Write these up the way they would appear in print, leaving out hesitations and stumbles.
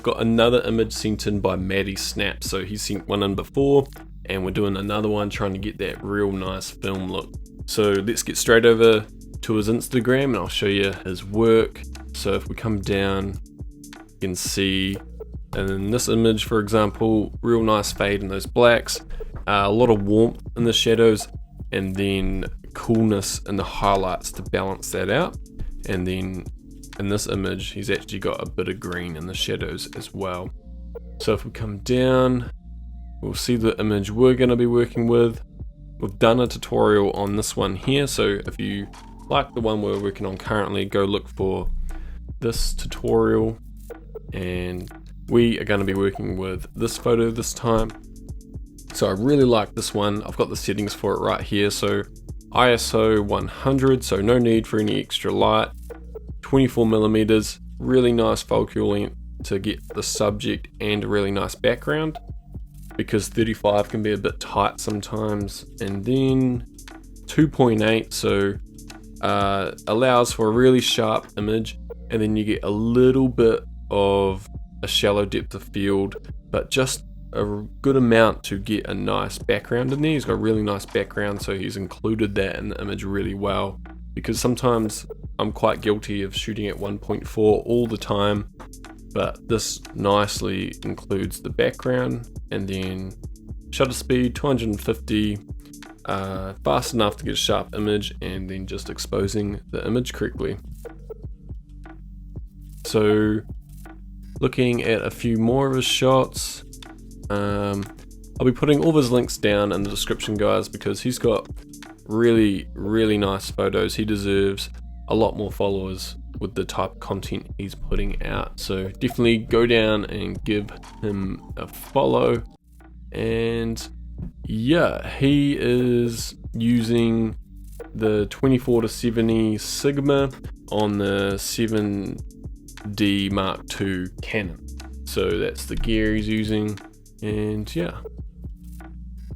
got another image sent in by Maddie Snap. So he sent one in before, and we're doing another one trying to get that real nice film look. So let's get straight over to his Instagram and I'll show you his work. So if we come down, you can see in this image, for example, real nice fade in those blacks, a lot of warmth in the shadows, and then coolness in the highlights to balance that out. And then in this image, he's actually got a bit of green in the shadows as well. So if we come down, we'll see the image we're going to be working with. We've done a tutorial on this one here, so if you like the one we're working on currently, go look for this tutorial. And we are going to be working with this photo this time. So I really like this one. I've got the settings for it right here. So ISO 100, so no need for any extra light. 24mm, really nice focal length to get the subject and a really nice background, because 35 can be a bit tight sometimes. And then 2.8, so allows for a really sharp image, and then you get a little bit of a shallow depth of field, but just a good amount to get a nice background in there. He's got a really nice background, so he's included that in the image really well, because sometimes I'm quite guilty of shooting at 1.4 all the time, but this nicely includes the background. And then shutter speed 250, fast enough to get a sharp image, and then just exposing the image correctly. So looking at a few more of his shots, I'll be putting all of his links down in the description, guys, because he's got really nice photos. He deserves a lot more followers with the type of content he's putting out, so definitely go down and give him a follow. And yeah, he is using the 24-70 Sigma on the 7D Mark II Canon, so that's the gear he's using. And yeah,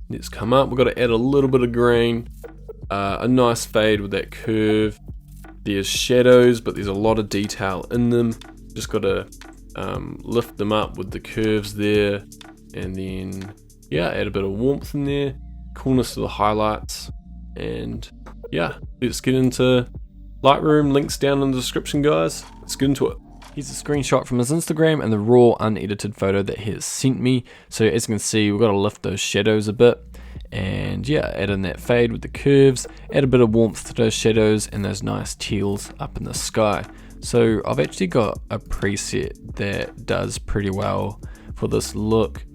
let's come up. We've got to add a little bit of grain, a nice fade with that curve. There's shadows, but there's a lot of detail in them. Just got to lift them up with the curves there, and then yeah, add a bit of warmth in there, coolness to the highlights. And yeah, let's get into Lightroom. Links down in the description, guys. Let's get into it. Here's a screenshot from his Instagram and the raw unedited photo that he has sent me. So as you can see, we've got to lift those shadows a bit, and yeah, add in that fade with the curves, add a bit of warmth to those shadows and those nice teals up in the sky. So I've actually got a preset that does pretty well for this look.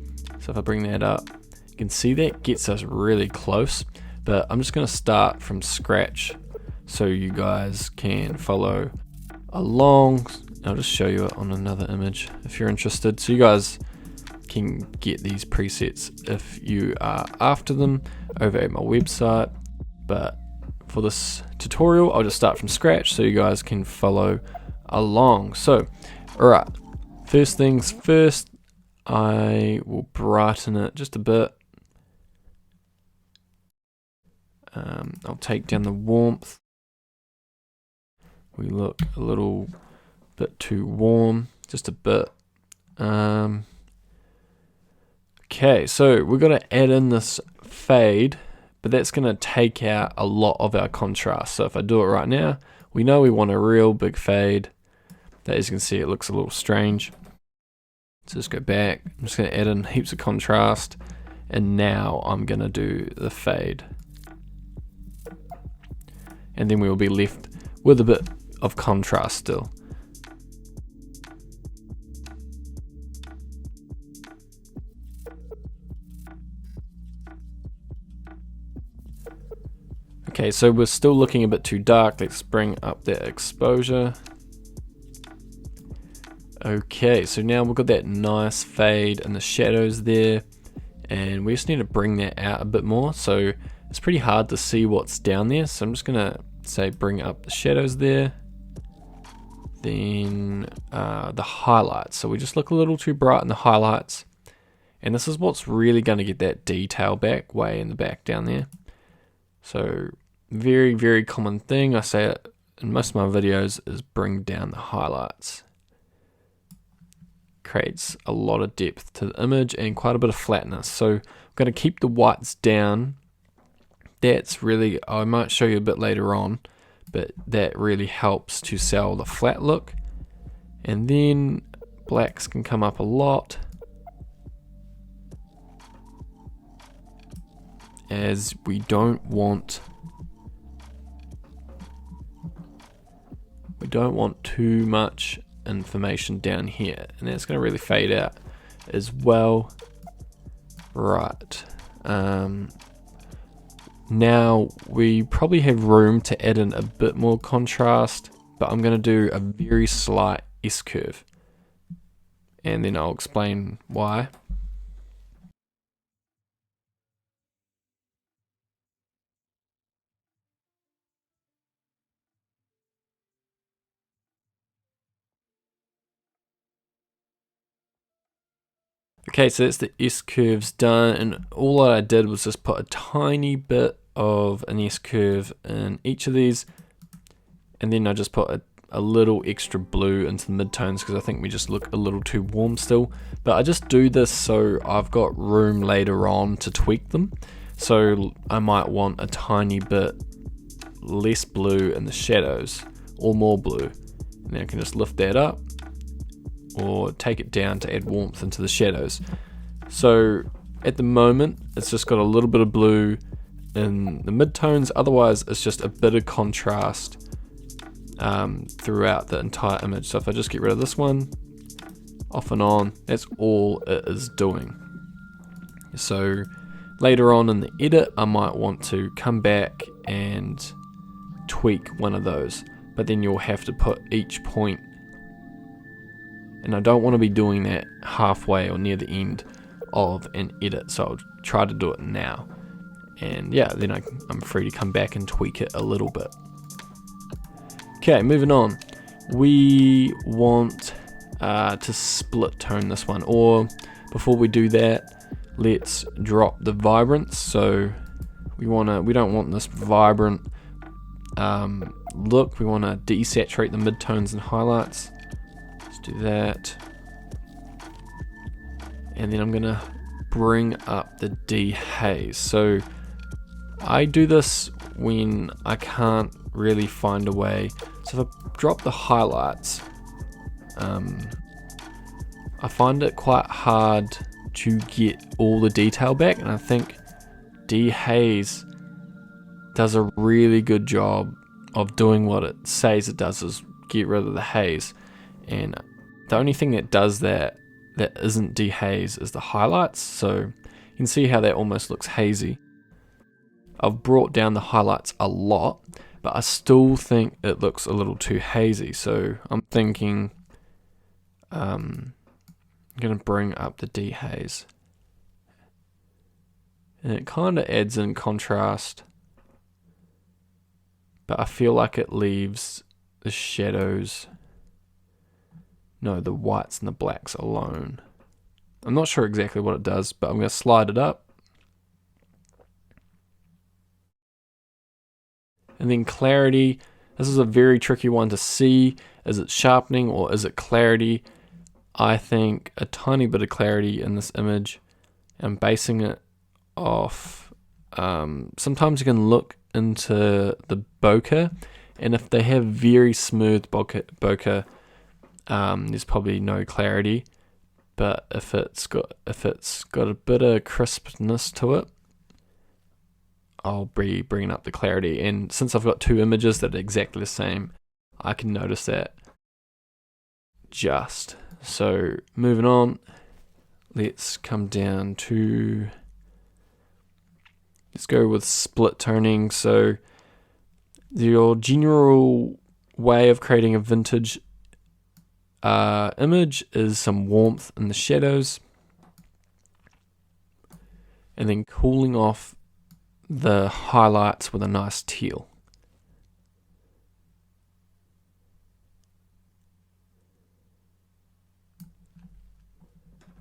So if I bring that up, you can see that gets us really close, but I'm just going to start from scratch so you guys can follow along. I'll just show you it on another image if you're interested, so you guys can get these presets if you are after them over at my website. But for this tutorial, I'll just start from scratch so you guys can follow along. So alright, first things first, I will brighten it just a bit. I'll take down the warmth. We look a little bit too warm, just a bit. Okay, so we're going to add in this fade, but that's going to take out a lot of our contrast. So if I do it right now, we know we want a real big fade. That, as you can see, it looks a little strange. So just go back. I'm just going to add in heaps of contrast, and now I'm going to do the fade. And then we will be left with a bit of contrast still. Okay, so we're still looking a bit too dark. Let's bring up that exposure. Okay, so now we've got that nice fade in the shadows there, and we just need to bring that out a bit more. So it's pretty hard to see what's down there, so I'm just gonna say bring up the shadows there. Then the highlights, so we just look a little too bright in the highlights, and this is what's really going to get that detail back, way in the back down there. So very common thing, I say it in most of my videos, is bring down the highlights. creates a lot of depth to the image and quite a bit of flatness. So I'm going to keep the whites down. That's really, I might show you a bit later on, but that really helps to sell the flat look. And then blacks can come up a lot, as we don't want too much information down here, and that's going to really fade out as well. Right, now we probably have room to add in a bit more contrast, but I'm going to do a very slight S-curve, and then I'll explain why. Okay, so that's the S-curves done, and all I did was just put a tiny bit of an S-curve in each of these, and then I just put a little extra blue into the midtones because I think we just look a little too warm still. But I just do this so I've got room later on to tweak them. So I might want a tiny bit less blue in the shadows or more blue, and then I can just lift that up or take it down to add warmth into the shadows. So at the moment it's just got a little bit of blue in the midtones, otherwise it's just a bit of contrast throughout the entire image. So if I just get rid of this one, off and on, that's all it is doing. So later on in the edit I might want to come back and tweak one of those, but then you'll have to put each point, and I don't want to be doing that halfway or near the end of an edit, so I'll try to do it now, and yeah, then I'm free to come back and tweak it a little bit. Okay, moving on, we want to split tone this one, or before we do that, let's drop the vibrance. So we don't want this vibrant look. We want to desaturate the midtones and highlights. Let's do that, and then I'm gonna bring up the dehaze. So I do this when I can't really find a way. So if I drop the highlights, I find it quite hard to get all the detail back, and I think dehaze does a really good job of doing what it says it does, is get rid of the haze. And the only thing that does that isn't dehaze is the highlights. So you can see how that almost looks hazy. I've brought down the highlights a lot, but I still think it looks a little too hazy. So I'm thinking I'm going to bring up the dehaze, and it kind of adds in contrast, but I feel like it leaves the shadows, no, the whites and the blacks alone. I'm not sure exactly what it does, but I'm going to slide it up. And then clarity, this is a very tricky one to see. Is it sharpening or is it clarity? I think a tiny bit of clarity in this image. I'm basing it off, sometimes you can look into the bokeh, and if they have very smooth bokeh, there's probably no clarity. But if it's got a bit of crispness to it, I'll be bringing up the clarity. And since I've got two images that are exactly the same, I can notice that. So moving on, let's come down to, let's go with split toning. So your general way of creating a vintage image is some warmth in the shadows, and then cooling off the highlights with a nice teal.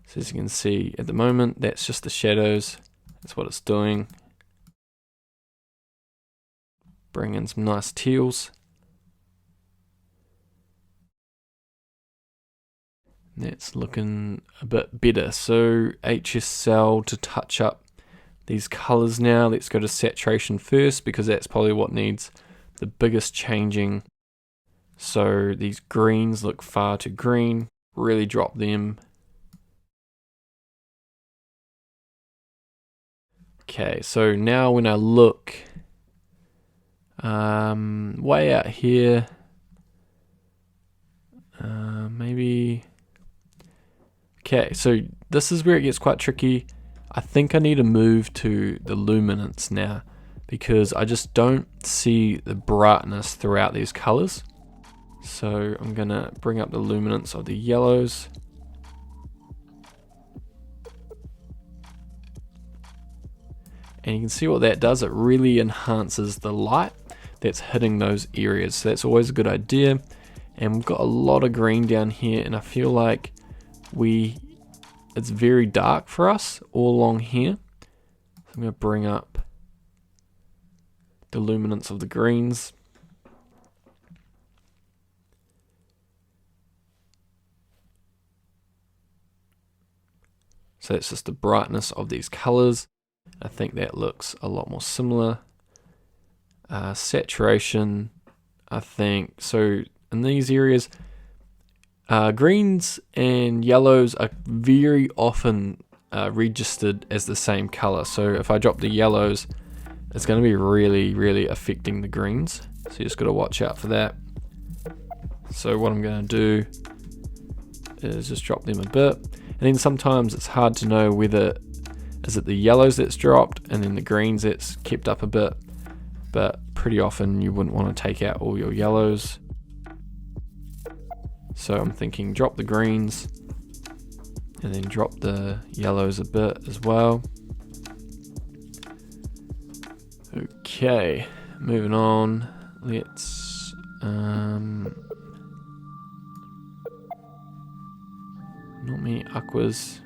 So as you can see at the moment, that's just the shadows. That's what it's doing. Bring in some nice teals. That's looking a bit better. So HSL to touch up these colors now. Let's go to saturation first because that's probably what needs the biggest changing. So these greens look far too green. Really drop them. Okay, so now when I look way out here, maybe. Okay, so this is where it gets quite tricky. I think I need to move to the luminance now because I just don't see the brightness throughout these colors. So I'm gonna bring up the luminance of the yellows. And you can see what that does. It really enhances the light that's hitting those areas. So that's always a good idea. And we've got a lot of green down here, and I feel like it's very dark for us all along here. So I'm going to bring up the luminance of the greens. So that's just the brightness of these colors. I think that looks a lot more similar. Saturation, I think. So in these areas, greens and yellows are very often registered as the same color. So if I drop the yellows, it's going to be really, really affecting the greens. So you just got to watch out for that. So what I'm going to do is just drop them a bit. And then sometimes it's hard to know whether is it the yellows that's dropped and then the greens that's kept up a bit. But pretty often you wouldn't want to take out all your yellows. So I'm thinking drop the greens and then drop the yellows a bit as well. Okay, moving on. Let's not many aquas.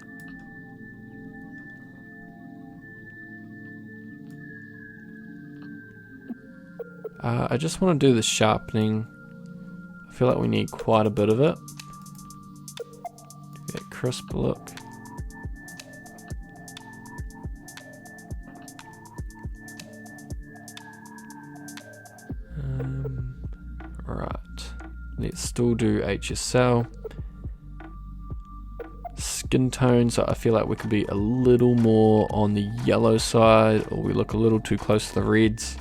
I just want to do the sharpening. I feel like we need quite a bit of it. Get a crisp look. Right, let's still do HSL. Skin tone, so I feel like we could be a little more on the yellow side, or we look a little too close to the reds.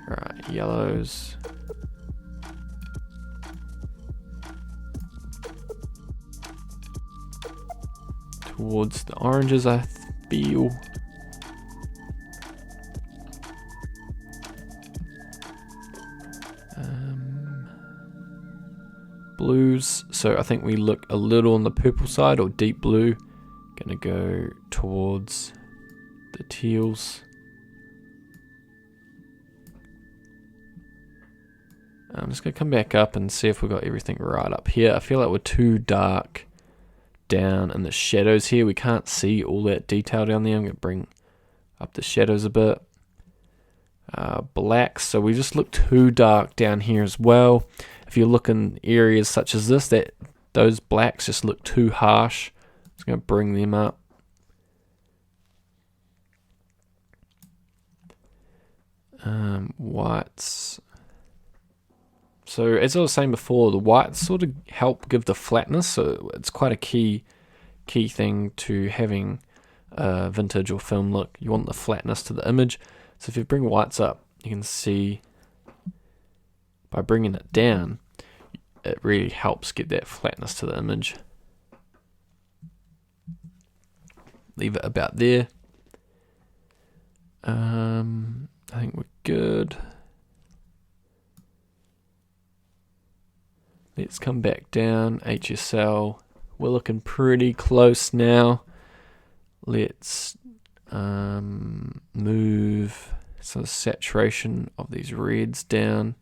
Alright, yellows. Towards the oranges, I feel. Blues, so I think we look a little on the purple side or deep blue. Gonna go towards the teals. I'm just gonna come back up and see if we got everything right up here. I feel like we're too dark down in the shadows here. We can't see all that detail down there. I'm gonna bring up the shadows a bit. Blacks, so we just look too dark down here as well. If you look in areas such as this, those blacks just look too harsh. Just gonna bring them up. Whites. So as I was saying before, the whites sort of help give the flatness, so it's quite a key thing to having a vintage or film look. You want the flatness to the image. So if you bring whites up, you can see by bringing it down, it really helps get that flatness to the image. Leave it about there. I think we're good. Let's come back down, HSL. We're looking pretty close now. Let's move some of the saturation of these reds down.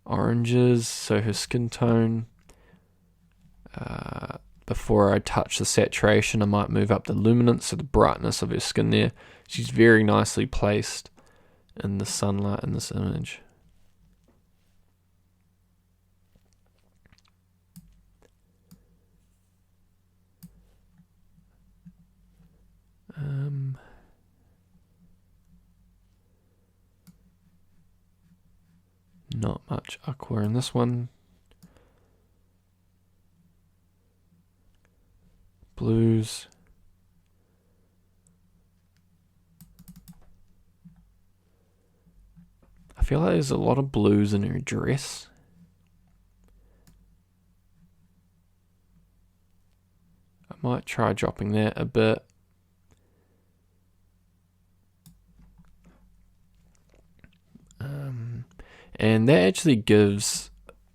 Oranges, so her skin tone. Before I touch the saturation, I might move up the luminance, so the brightness of her skin there. She's very nicely placed. in the sunlight in this image. Not much aqua in this one. Blues. I feel like there's a lot of blues in her dress. I might try dropping that a bit. And that actually gives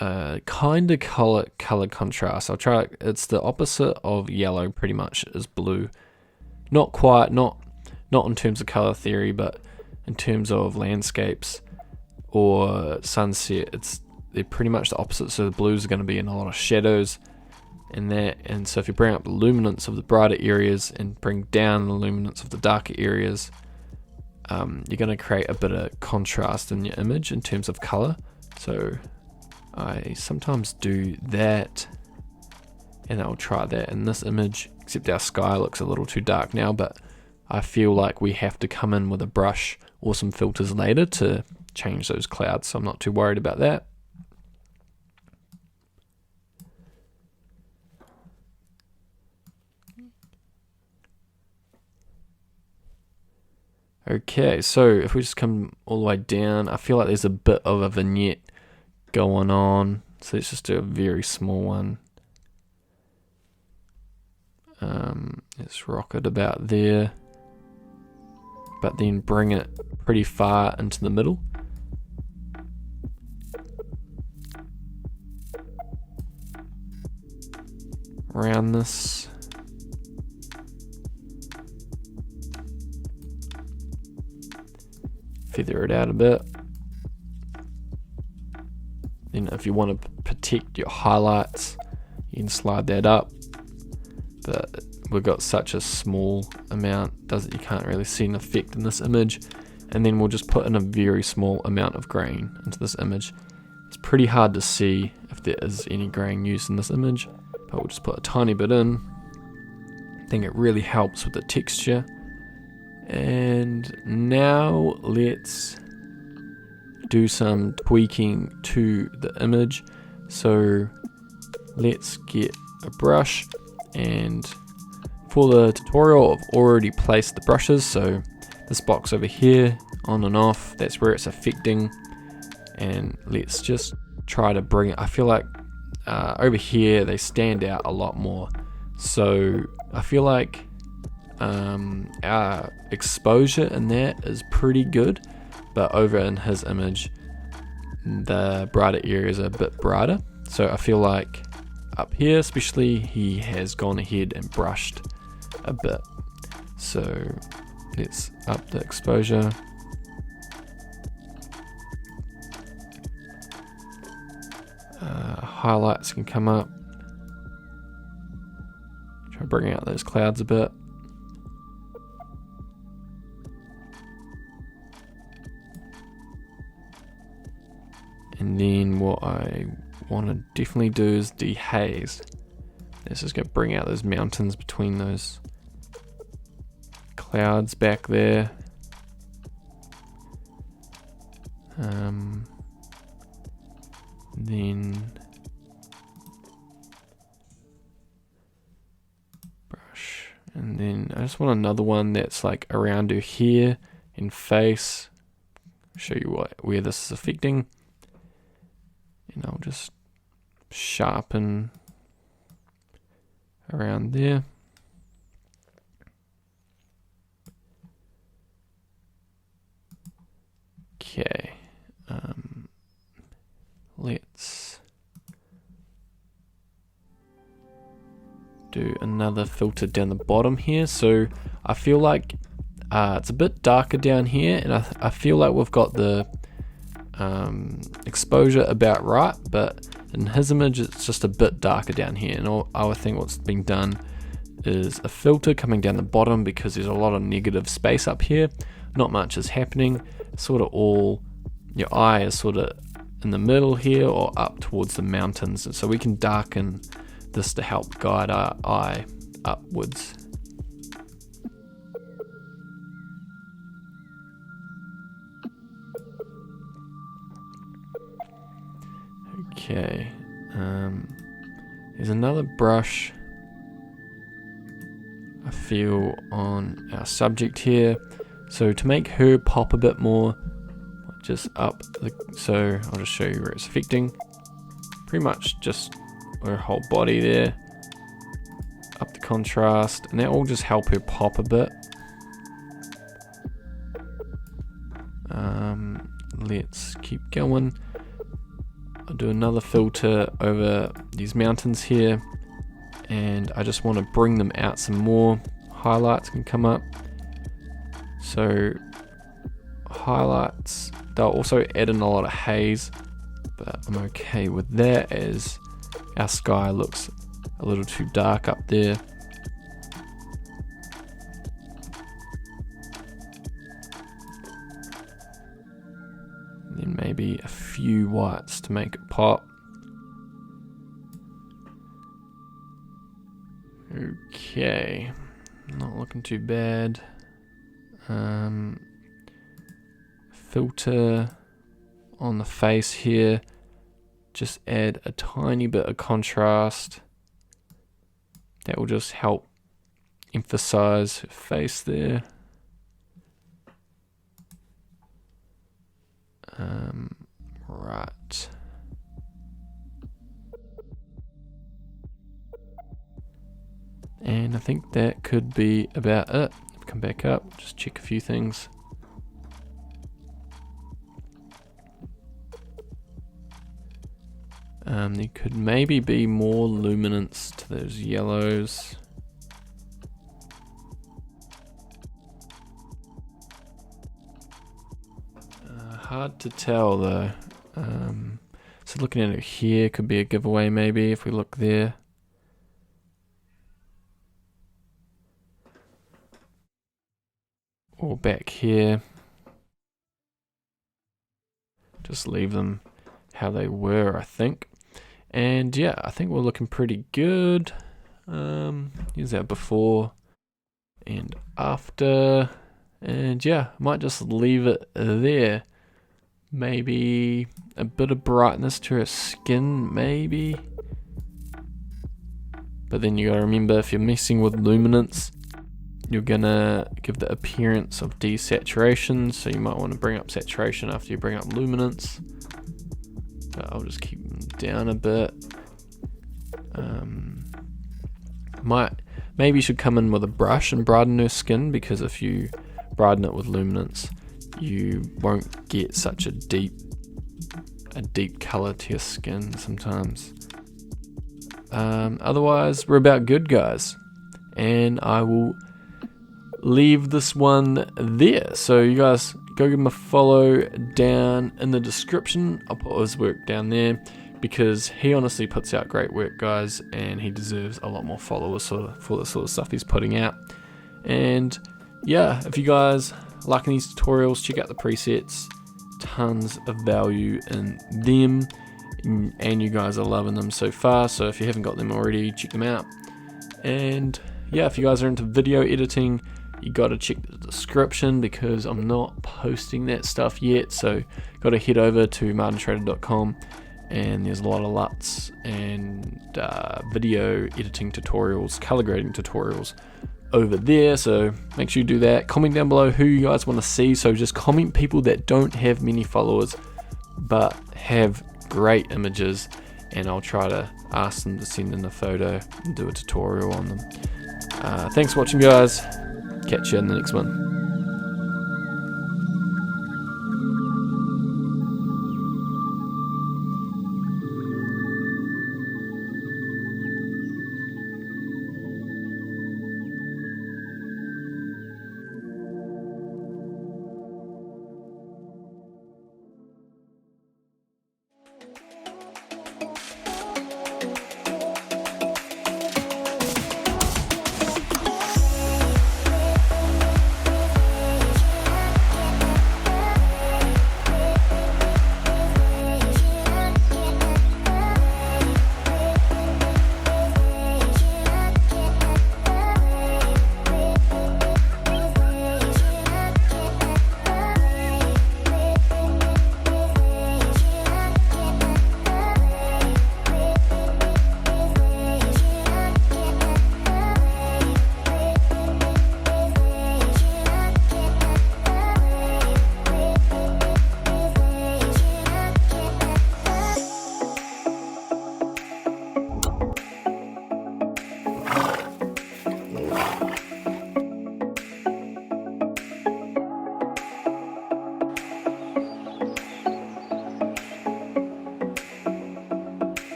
a kind of color contrast. I'll try. It's the opposite of yellow, pretty much, is blue. Not quite, not in terms of color theory, but in terms of landscapes or sunset. They're pretty much the opposite. So the blues are going to be in a lot of shadows, and so if you bring up the luminance of the brighter areas and bring down the luminance of the darker areas, you're going to create a bit of contrast in your image in terms of color. So I sometimes do that, and I'll try that in this image, except our sky looks a little too dark now, but I feel like we have to come in with a brush or some filters later to change those clouds, so I'm not too worried about that. Okay, so if we just come all the way down, I feel like there's a bit of a vignette going on. So let's just do a very small one. Let's rock it about there, but then bring it pretty far into the middle. Around this. Feather it out a bit. Then if you want to protect your highlights, you can slide that up, but we've got such a small amount you can't really see an effect in this image. And then we'll just put in a very small amount of grain into this image. It's pretty hard to see if there is any grain used in this image, but we'll just put a tiny bit in. I think it really helps with the texture. And now let's do some tweaking to the image. So let's get a brush, and for the tutorial I've already placed the brushes. So this box over here, on and off, that's where it's affecting. And let's just try to bring it, I feel like over here they stand out a lot more. So I feel like our exposure in that is pretty good, but over in his image the brighter areas are a bit brighter. So I feel like up here especially he has gone ahead and brushed a bit. So let's up the exposure. Highlights can come up. Try bringing out those clouds a bit. And then what I want to definitely do is dehaze. This is going to bring out those mountains between those clouds back there. Then brush, and then I just want another one that's like around her hair and face. Show you where this is affecting. And I'll just sharpen around there. Okay. Let's do another filter down the bottom here. So I feel like it's a bit darker down here, and I feel like we've got the exposure about right, but in his image it's just a bit darker down here. And I would think what's being done is a filter coming down the bottom because there's a lot of negative space up here. Not much is happening. Sort of all, your eye is sort of in the middle here or up towards the mountains. And so we can darken this to help guide our eye upwards. Okay, there's another brush I feel on our subject here. So to make her pop a bit more, just up so I'll just show you where it's affecting. Pretty much just her whole body there. Up the contrast, and that will just help her pop a bit. Let's keep going. I'll do another filter over these mountains here, and I just want to bring them out some more. Highlights can come up. So highlights, they'll also add in a lot of haze, but I'm okay with that as our sky looks a little too dark up there. Then maybe a few whites to make it pop. Okay, not looking too bad. Filter on the face here, just add a tiny bit of contrast. That will just help emphasize her face there. Right. And I think that could be about it. Come back up, just check a few things. There could maybe be more luminance to those yellows. Hard to tell though. So looking at it here could be a giveaway maybe if we look there. Or back here. Just leave them how they were, I think. And yeah, I think we're looking pretty good. Here's our before and after. And yeah, might just leave it there. Maybe a bit of brightness to her skin, maybe. But then you gotta remember, if you're messing with luminance, you're gonna give the appearance of desaturation, so you might want to bring up saturation after you bring up luminance. But I'll just keep them down a bit. Maybe you should come in with a brush and brighten her skin, because if you brighten it with luminance, you won't get such a deep color to your skin sometimes. Otherwise, we're about good, guys, and I will leave this one there. So you guys go give him a follow down in the description. I'll put his work down there because he honestly puts out great work, guys, and he deserves a lot more followers for the sort of stuff he's putting out. And yeah, if you guys liking these tutorials, check out the presets. Tons of value in them, and you guys are loving them so far. So if you haven't got them already, check them out. And yeah, if you guys are into video editing, you got to check the description because I'm not posting that stuff yet. So got to head over to maartenschrader.com, and there's a lot of Luts and video editing tutorials, color grading tutorials over there. So make sure you do that. Comment down below who you guys want to see. So just comment people that don't have many followers but have great images, and I'll try to ask them to send in a photo and do a tutorial on them. Thanks for watching, guys. Catch you in the next one.